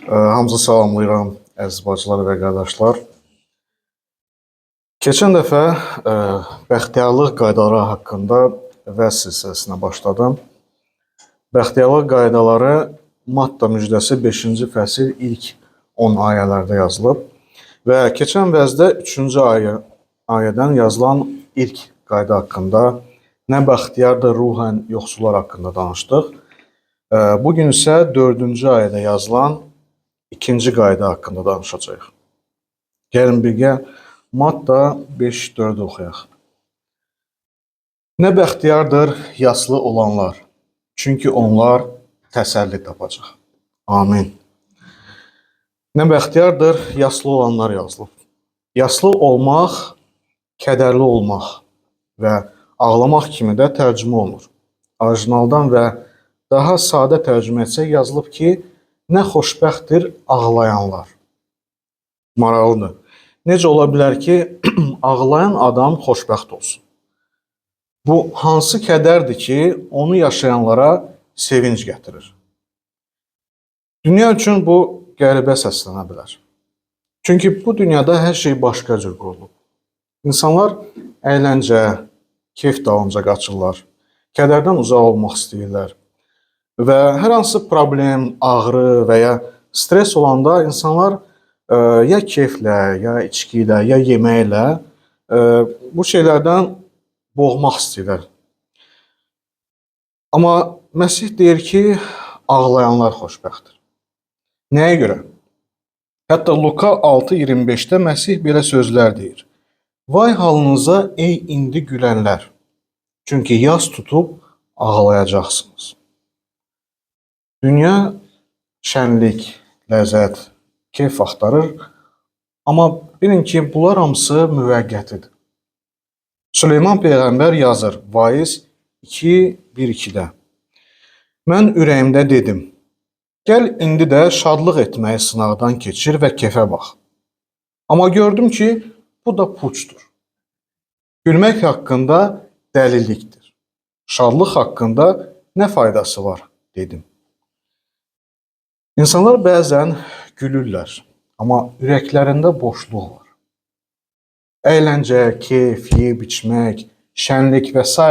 Hamınızı salamlayıram, əziz bacılar və qardaşlar. Keçən dəfə bəxtiyarlıq qaydaları haqqında vəz silsiləsinə başladım. Bəxtiyarlıq qaydaları Matta müjdəsi 5-ci fəsil ilk 10 ayələrdə yazılıb və keçən vəzdə 3-cü ayədən yazılan ilk qayda haqqında, nə bəxtiyardır ruhən yoxsullar haqqında danışdıq. Bugün isə 4-cü ayədə yazılan ikinci qayda haqqında danışacağıq. Gəlin birgə Matta 5-4 oxuyaq. Nə bəxtiyardır yaslı olanlar, çünki onlar təsəlli tapacaq. Amin. Nə bəxtiyardır yaslı olanlar yazılıb. Yaslı olmaq, kədərli olmaq və ağlamaq kimi də tərcümə olunur. Orijinaldan və daha sadə tərcümə etsək yazılıb ki, nə xoşbəxtdir ağlayanlar. Maraqlıdır. Necə ola bilər ki, ağlayan adam xoşbəxt olsun? Bu, hansı kədərdir ki, onu yaşayanlara sevinç gətirir? Dünya üçün bu qəribə səslənə bilər. Çünki bu dünyada hər şey başqa cür qurulub. İnsanlar əyləncə, keyf dalınca qaçırlar, kədərdən uzaq olmaq istəyirlər. Və hər hansı problem, ağrı və ya stres olanda insanlar ya keyflə, ya içki ilə, ya yeməklə bu şeylərdən boğmaq istəyirlər. Amma Məsih deyir ki, ağlayanlar xoşbəxtdir. Nəyə görə? Hətta Luka 6:25-də Məsih belə sözlər deyir. Vay halınıza ey indi gülənlər, çünki yas tutub ağlayacaqsınız. Dünya şənlik, ləzzət, keyf axtarır, amma bilin ki, bunlar hamısı müvəqqətidir. Süleyman Peyğəmbər yazır, Vaiz 2:1-2-də. Mən ürəyimdə dedim, gəl indi də şadlıq etməyi sınaqdan keçir və kefə bax. Amma gördüm ki, bu da puçdur. Gülmək haqqında dəlillikdir. Şadlıq haqqında nə faydası var, dedim. İnsanlar bəzən gülürlər, amma ürəklərində boşluq var. Əyləncə, keyf, yeyib içmək, şənlik və s.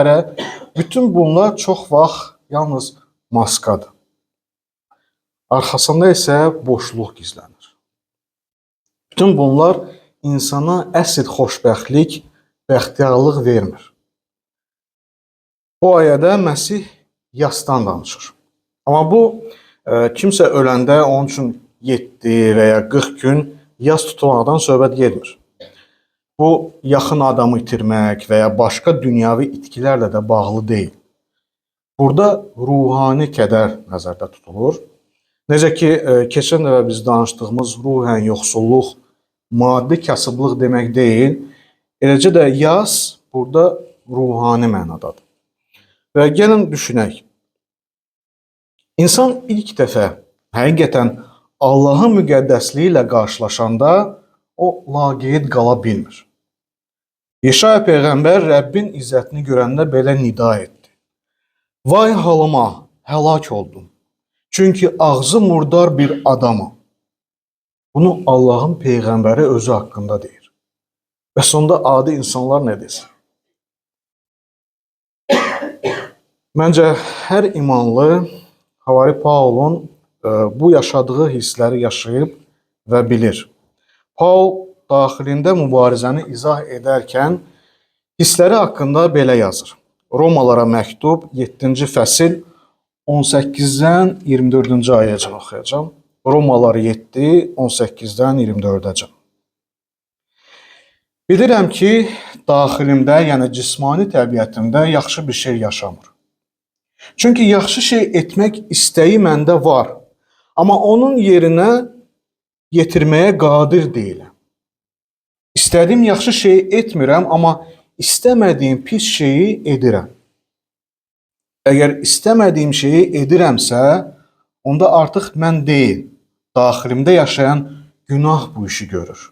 bütün bunlar çox vaxt yalnız maskadır. Arxasında isə boşluq gizlənir. Bütün bunlar insana əsl xoşbəxtlik, bəxtiyarlıq vermir. Bu ayədə Məsih yasdan danışır. Amma bu, kimsə öləndə onun üçün 7 və ya 40 gün yas tutmaqdan söhbət getmir. Bu, yaxın adamı itirmək və ya başqa dünyavi itkilərlə də bağlı deyil. Burada ruhani kədər nəzərdə tutulur. Necə ki, keçən dəfə biz danışdığımız ruhən yoxsulluq, maddi kasıblıq demək deyil, eləcə də yas burada ruhani mənadadır. Və gəlin düşünək. İnsan ilk dəfə həqiqətən Allahın müqəddəsliyi ilə qarşılaşanda o laqeyd qala bilmir. Yeşaya Peyğəmbər Rəbbin izzətini görəndə belə nida etdi. Vay halıma, həlak oldum. Çünki ağzı murdar bir adamım. Bunu Allahın Peyğəmbəri özü haqqında deyir. Və sonda adi insanlar nə desin? Məncə, hər imanlı Havari Paulun bu yaşadığı hissləri yaşayıb və bilir. Paul daxilində mübarizəni izah edərkən hissləri haqqında belə yazır. Romalara məktub 7-ci fəsil 18-dən 24-cü ayəcən oxuyacağım. Romalar 7, 18-dən 24-əcən. Bilirəm ki, daxilimdə, yəni cismani təbiətimdə yaxşı bir şey yaşamır. Çünki yaxşı şey etmək istəyi məndə var, amma onun yerinə yetirməyə qadir deyiləm. İstədiyim yaxşı şeyi etmirəm, amma istəmədiyim pis şeyi edirəm. Əgər istəmədiyim şeyi edirəmsə, onda artıq mən deyil, daxilimdə yaşayan günah bu işi görür.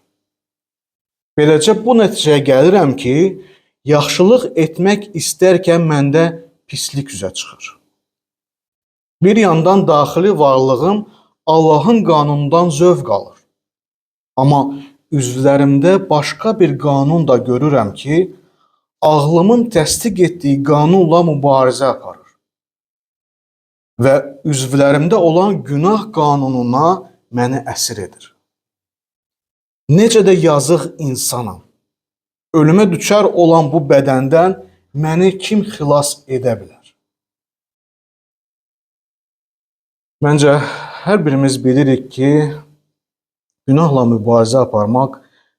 Beləcə bu nəticəyə gəlirəm ki, yaxşılıq etmək istərkən məndə pislik üzə çıxır. Bir yandan daxili varlığım Allahın qanunundan zövq alır. Amma üzvlərimdə başqa bir qanun da görürəm ki, ağlımın təsdiq etdiyi qanunla mübarizə aparır və üzvlərimdə olan günah qanununa məni əsir edir. Necə də yazıq insanam. Ölümə düçar olan bu bədəndən məni kim xilas edə bilər? Məncə, hər birimiz bilirik ki, günahla mübarizə aparmaq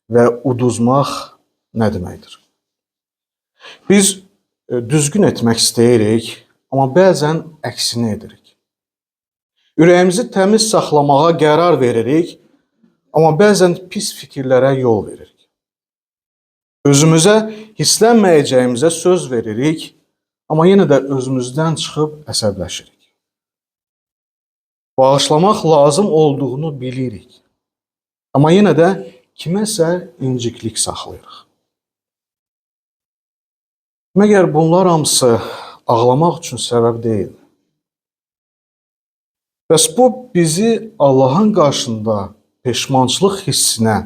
və uduzmaq nə deməkdir? Biz düzgün etmək istəyirik, amma bəzən əksini edirik. Ürəyimizi təmiz saxlamağa qərar veririk, amma bəzən pis fikirlərə yol veririk. Özümüzə hisslənməyəcəyimizə söz veririk, amma yenə də özümüzdən çıxıb əsəbləşirik. Bağışlamaq lazım olduğunu bilirik, amma yenə də kiməsə inciklik saxlayırıq. Məgər bunlar hamısı ağlamaq üçün səbəb deyilmi? Bəs bu bizi Allahın qarşısında peşmançılıq hissinə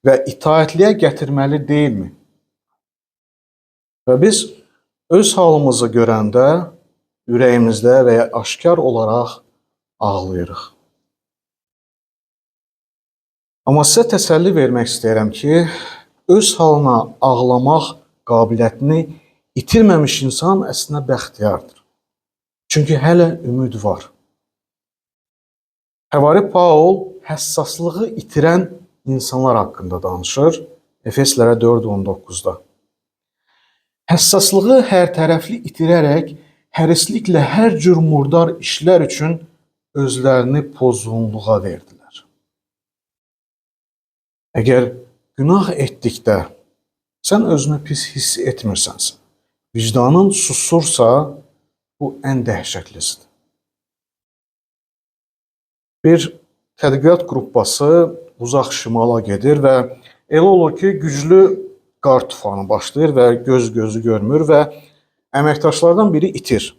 və itaətliyə gətirməli deyilmi? Və biz öz halımızı görəndə ürəyimizdə və ya aşkar olaraq ağlayırıq. Amma sizə təsəlli vermək istəyirəm ki, öz halına ağlamaq qabiliyyətini itirməmiş insan əslində bəxtiyardır. Çünki hələ ümid var. Həvari Paul həssaslığı itirən insanlar haqqında danışır Efeslərə 4:19-da. Həssaslığı hərtərəfli itirərək hərisliklə hər cür murdar işlər üçün özlərini pozğunluğa verdilər. Əgər günah etdikdə sən özünü pis hiss etmirsənsə, vicdanın susursa, bu ən dəhşətlisidir. Bir tədqiqat qrupası uzaq şimala gedir və elə olur ki, güclü qar tufanı başlayır və gözü görmür və əməkdaşlardan biri itir.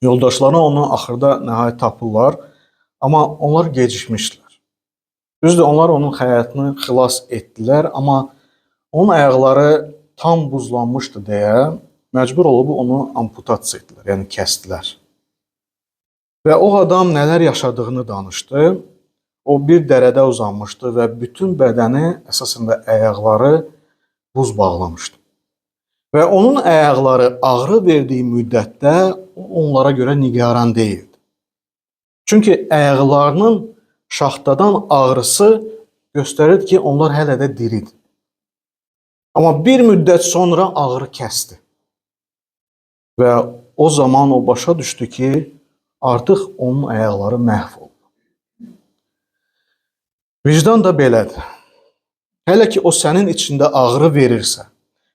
Yoldaşları onu axırda nəhayət tapırlar, amma onlar gecikmişdilər. Düzdür, onlar onun həyatını xilas etdilər, amma onun ayaqları tam buzlanmışdı deyə məcbur olub onu amputasiya etdilər, yəni kəsdilər. Və o adam nələr yaşadığını danışdı. O bir dərədə uzanmışdı və bütün bədəni, əsasında ayaqları buz bağlamışdı. Və onun ayaqları ağrı verdiyi müddətdə onlara görə nigaran deyildi. Çünki ayaqlarının şaxtadan ağrısı göstərirdi ki, onlar hələ də diridir. Amma bir müddət sonra ağrı kəsdi. Və o zaman o başa düşdü ki, artıq onun ayaqları məhv oldu. Vicdan da belədir. Hələ ki o sənin içində ağrı verirsə,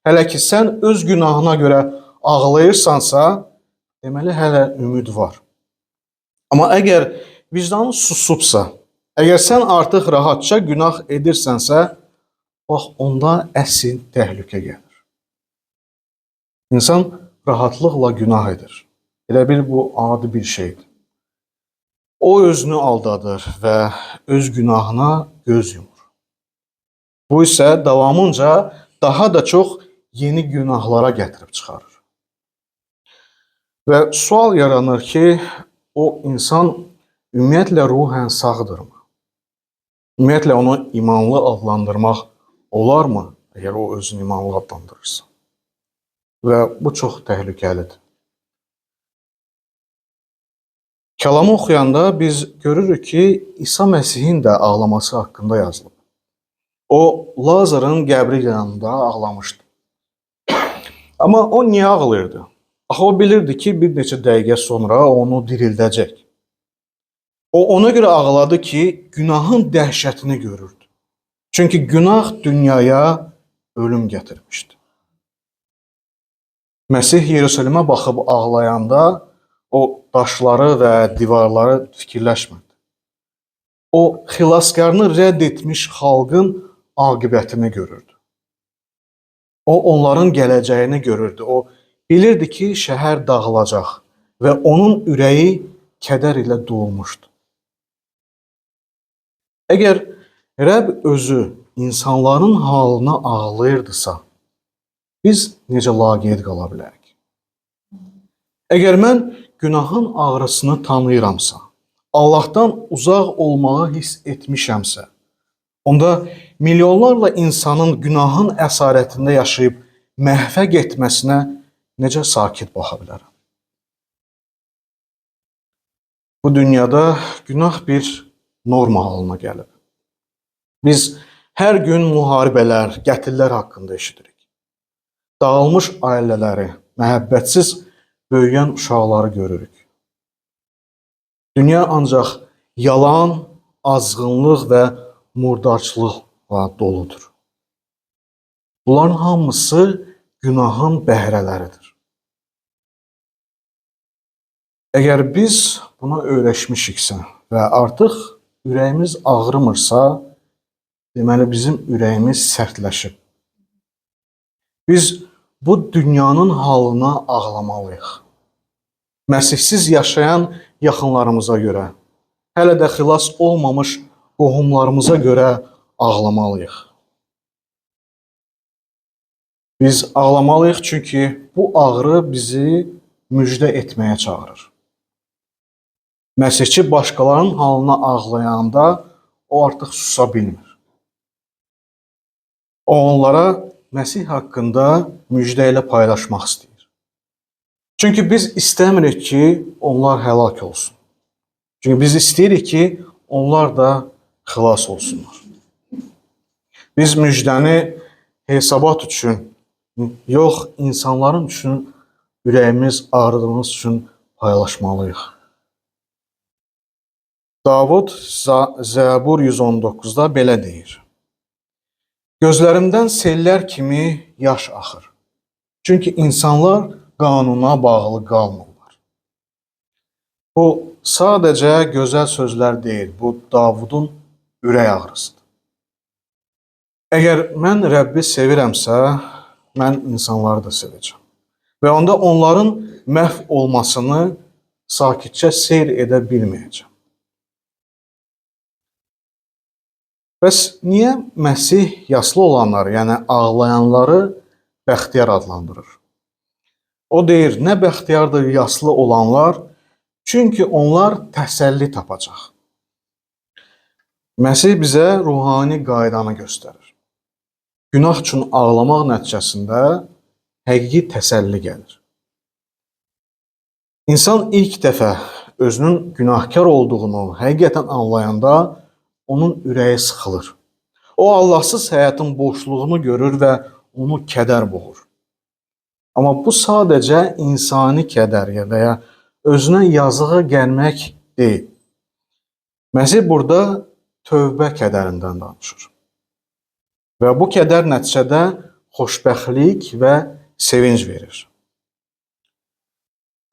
hələ ki sən öz günahına görə ağlayırsansa, deməli hələ ümid var. Amma əgər vicdanın susubsa, əgər sən artıq rahatca günah edirsənsə, bax, onda əsl təhlükə gəlir. İnsan rahatlıqla günah edir. Elə bil bu adi bir şeydir. O özünü aldadır və öz günahına göz yumur. Bu isə davamınca daha da çox yeni günahlara gətirib çıxarır. Və sual yaranır ki, o insan ümumiyyətlə ruhən sağdırmı? Ümumiyyətlə onu imanlı adlandırmaq olarmı, əgər o özünü imanlı adlandırırsa? Və bu çox təhlükəlidir. Kəlamı oxuyanda biz görürük ki, İsa Məsihin də ağlaması haqqında yazılıb. O, Lazarın qəbri yanında ağlamışdı. Amma o niyə ağlayırdı? Axı o bilirdi ki, bir neçə dəqiqə sonra onu dirildəcək. O, ona görə ağladı ki, günahın dəhşətini görürdü. Çünki günah dünyaya ölüm gətirmişdi. Məsih Yerusəlimə baxıb ağlayanda o daşları və divarları fikirləşmədi. O, xilaskarını rədd etmiş xalqın aqibətini görürdü. O, onların gələcəyini görürdü. O, bilirdi ki, şəhər dağılacaq və onun ürəyi kədər ilə dolmuşdu. Əgər Rəbb özü insanların halına ağlayırdısa, biz necə laqeyd qala bilərik? Əgər mən günahın ağrısını tanıyıramsa, Allahdan uzaq olmağı hiss etmişəmsə, onda milyonlarla insanın günahın əsarətində yaşayıb məhvə getməsinə necə sakit baxa bilərəm? Bu dünyada günah bir norma halına gəlib. Biz hər gün müharibələr, qətillər haqqında eşidirik. Dağılmış ailələri, məhəbbətsiz böyüyən uşaqları görürük. Dünya ancaq yalan, azğınlıq və murdarçılıqla doludur. Bunların hamısı günahın bəhrələridir. Əgər biz buna öyrəşmişiksə və artıq ürəyimiz ağrımırsa, deməli bizim ürəyimiz sərtləşib. Biz bu dünyanın halına ağlamalıyıq. Məsihsiz yaşayan yaxınlarımıza görə, hələ də xilas olmamış qohumlarımıza görə ağlamalıyıq. Biz ağlamalıyıq çünki bu ağrı bizi müjdə etməyə çağırır. Məsihçi başqalarının halına ağlayanda o artıq susa bilmir. O onlara Məsih haqqında müjdə ilə paylaşmaq istəyir. Çünki biz istəmirik ki, onlar həlak olsun. Çünki biz istəyirik ki, onlar da xilas olsunlar. Biz müjdəni hesabat üçün, yox insanların üçün ürəyimiz ağrıdığımız üçün paylaşmalıyıq. Davud Zəbur 119-da belə deyir. Gözlərimdən sellər kimi yaş axır. Çünki insanlar qanuna bağlı qalmırlar. Bu sadəcə gözəl sözlər deyil, bu Davudun ürək ağrısıdır. Əgər mən Rəbbi sevirəmsə, mən insanları da sevəcəm. Və onda onların məhv olmasını sakitcə seyr edə bilməyəcəm. Bəs niyə Məsih yaşlı olanları, yəni ağlayanları bəxtiyar adlandırır? O deyir, nə bəxtiyardır yaşlı olanlar, çünki onlar təsəlli tapacaq. Məsih bizə ruhani qaydanı göstərir. Günah üçün ağlamaq nəticəsində həqiqi təsəlli gəlir. İnsan ilk dəfə özünün günahkar olduğunu həqiqətən anlayanda onun ürəyi sıxılır. O Allahsız həyatın boşluğunu görür və onu kədər boğur. Amma bu sadəcə insani kədər və ya özünə yazığa gəlmək deyil. Məsih burada tövbə kədərindən danışır. Və bu kədər nəticədə xoşbəxtlik və sevinc verir.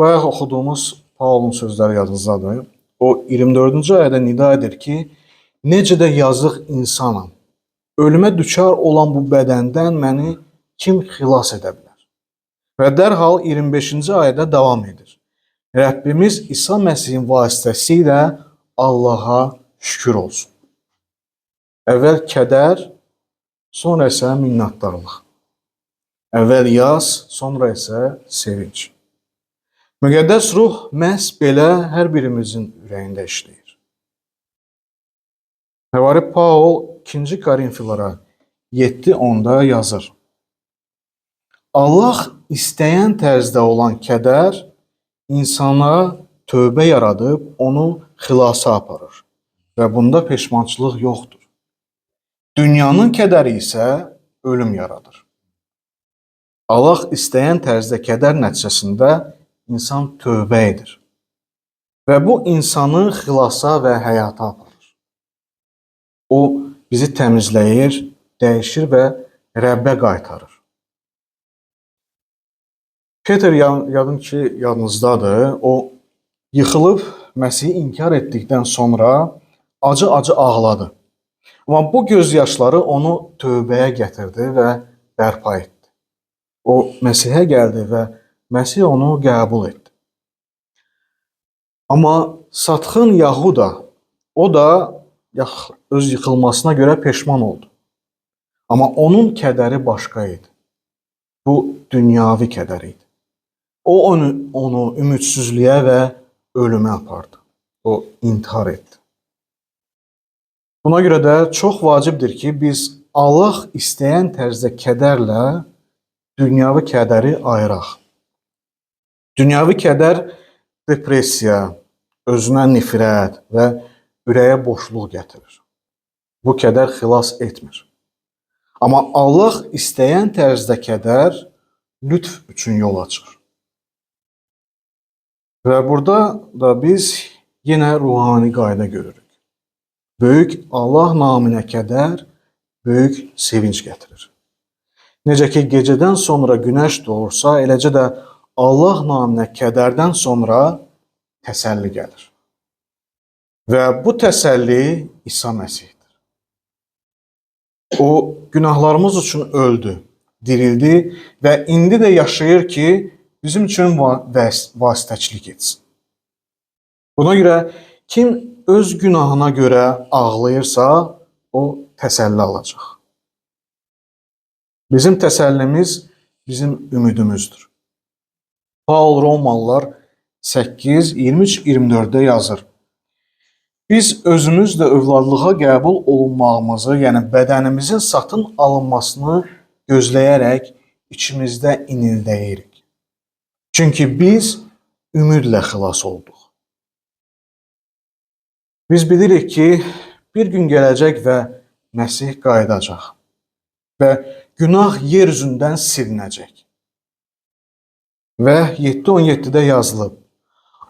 Bayaq oxuduğumuz Paulun sözləri yadınızdadır. O 24-cü ayədə nida edir ki, necə də yazıq insanam. Ölümə düçar olan bu bədəndən məni kim xilas edə bilər? Və dərhal 25-ci ayədə davam edir. Rəbbimiz İsa Məsihin vasitəsilə Allaha şükür olsun. Əvvəl kədər, sonra isə minnətdarlıq. Əvvəl yas, sonra isə sevinç. Müqəddəs ruh məhz belə hər birimizin ürəyində işləyir. Həvari Paul 2. Korinfilara 7:10-da yazır. Allah istəyən tərzdə olan kədər insana tövbə yaradıb onu xilasa aparır və bunda peşmançılıq yoxdur. Dünyanın kədəri isə ölüm yaradır. Allah istəyən tərzdə kədər nəticəsində insan tövbə edir və bu insanı xilasa və həyata aparır. O bizi təmizləyir, dəyişir və Rəbbə qaytarır. Peter yadın ki, yadınızdadır, o yıxılıb Məsihi inkar etdikdən sonra acı-acı ağladı. Amma bu göz yaşları onu tövbəyə gətirdi və bərpa etdi. O Məsihə gəldi və Məsih onu qəbul etdi. Amma satxın Yahuda, o da öz yıxılmasına görə peşman oldu. Amma onun kədəri başqa idi. Bu dünyavi kədər idi. O onu ümidsizliyə və ölümə apardı. O intihar etdi. Buna görə də çox vacibdir ki, biz Allah istəyən tərzdə kədərlə dünyavi kədəri ayıraq. Dünyavi kədər depressiya, özünə nifrət və ürəyə boşluq gətirir. Bu kədər xilas etmir. Amma Allah istəyən tərzdə kədər lütf üçün yol açır. Və burada da biz yenə ruhani qayda görürük. Böyük Allah naminə kədər, böyük sevinç gətirir. Necə ki, gecədən sonra günəş doğursa, eləcə də Allah naminə kədərdən sonra təsəlli gəlir. Və bu təsəlli İsa Məsihdir. O, günahlarımız üçün öldü, dirildi və indi də yaşayır ki, bizim üçün vasitəçilik etsin. Buna görə kim öz günahına görə ağlayırsa, o təsəlli alacaq. Bizim təsəllimiz bizim ümidimizdir. Paul Romalılar 8, 23-24-də yazır. Biz özümüz də övladlığa qəbul olunmağımızı, yəni bədənimizin satın alınmasını gözləyərək içimizdə inildəyirik. Çünki biz ümidlə xilas olduq. Biz bilirik ki, bir gün gələcək və Məsih qayıdacaq və günah yer üzündən silinəcək. Və 7:17-də yazılıb,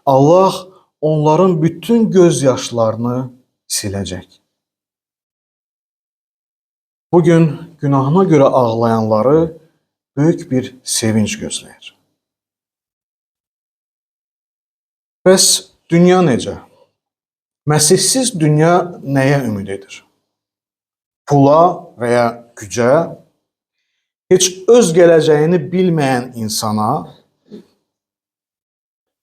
Allah onların bütün göz yaşlarını siləcək. Bugün günahına görə ağlayanları böyük bir sevinç gözləyir. Bəs dünya necə? Məsihsiz dünya nəyə ümid edir? Pula və ya gücə, heç öz gələcəyini bilməyən insana,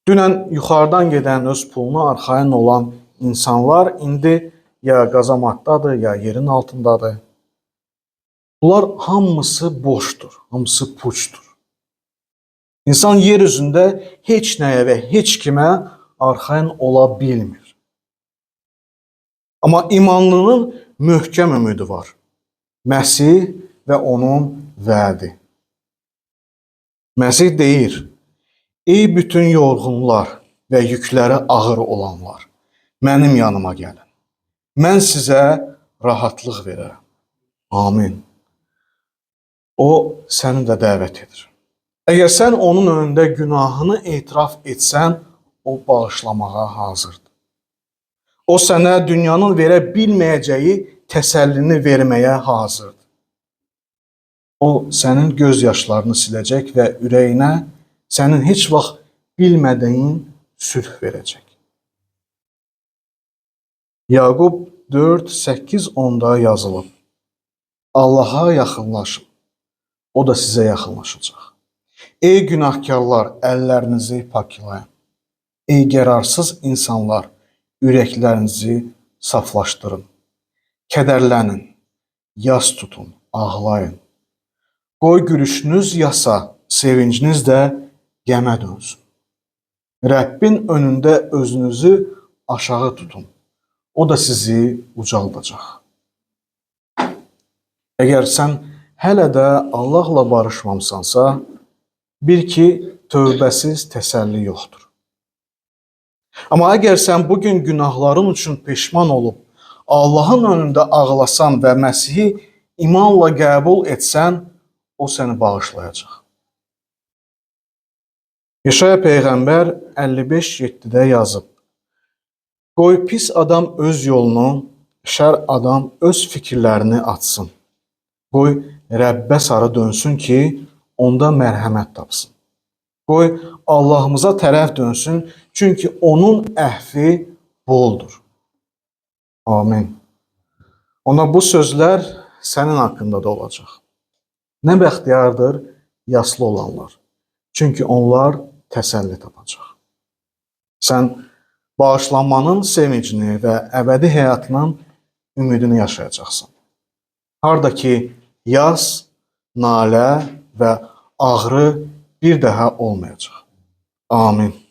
dünən yuxarıdan gedən öz puluna arxayın olan insanlar indi ya qazamatdadır, ya yerin altındadır. Bunlar hamısı boşdur, hamısı puçdur. İnsan yer üzündə heç nəyə və heç kimə arxayın ola bilmir. Amma imanlının möhkəm ümidi var. Məsih və onun vədi. Məsih deyir, ey bütün yorğunlar və yükləri ağır olanlar, mənim yanıma gəlin. Mən sizə rahatlıq verərəm. Amin. O səni də dəvət edir. Əgər sən onun önündə günahını etiraf etsən, o bağışlamağa hazırdır. O sənə dünyanın verə bilməyəcəyi təsəllini verməyə hazırdır. O sənin göz yaşlarını siləcək və ürəyinə sənin heç vaxt bilmədiyin sülh verəcək. Yaqub 4, 8, 10-da yazılıb. Allaha yaxınlaşın, o da sizə yaxınlaşacaq. Ey günahkarlar, əllərinizi paklayın. Ey qərarsız insanlar, ürəklərinizi saflaşdırın. Kədərlənin, yas tutun, ağlayın. Qoy gülüşünüz yasa, sevinciniz də qəmə dönsün. Rəbbin önündə özünüzü aşağı tutun. O da sizi ucaldacaq. Əgər sən hələ də Allahla barışmamısansa, bil ki, tövbəsiz təsəlli yoxdur. Amma əgər sən bugün günahların üçün peşman olub, Allahın önündə ağlasan və Məsihi imanla qəbul etsən, o səni bağışlayacaq. Yeşaya Peyğəmbər 55:7-də yazıb, qoy pis adam öz yolunu, şər adam öz fikirlərini açsın. Qoy Rəbbə sarı dönsün ki, onda mərhəmət tapsın. Qoy Allahımıza tərəf dönsün, çünki onun əhvi boldur. Amin. Ona bu sözlər sənin haqqında da olacaq. Nə bəxtiyardır yaslı olanlar, çünki onlar təsəlli tapacaq. Sən bağışlanmanın sevincini və əbədi həyatının ümidini yaşayacaqsan. Harda ki, yas, nalə və ağrı bir daha olmayacaq. Amin.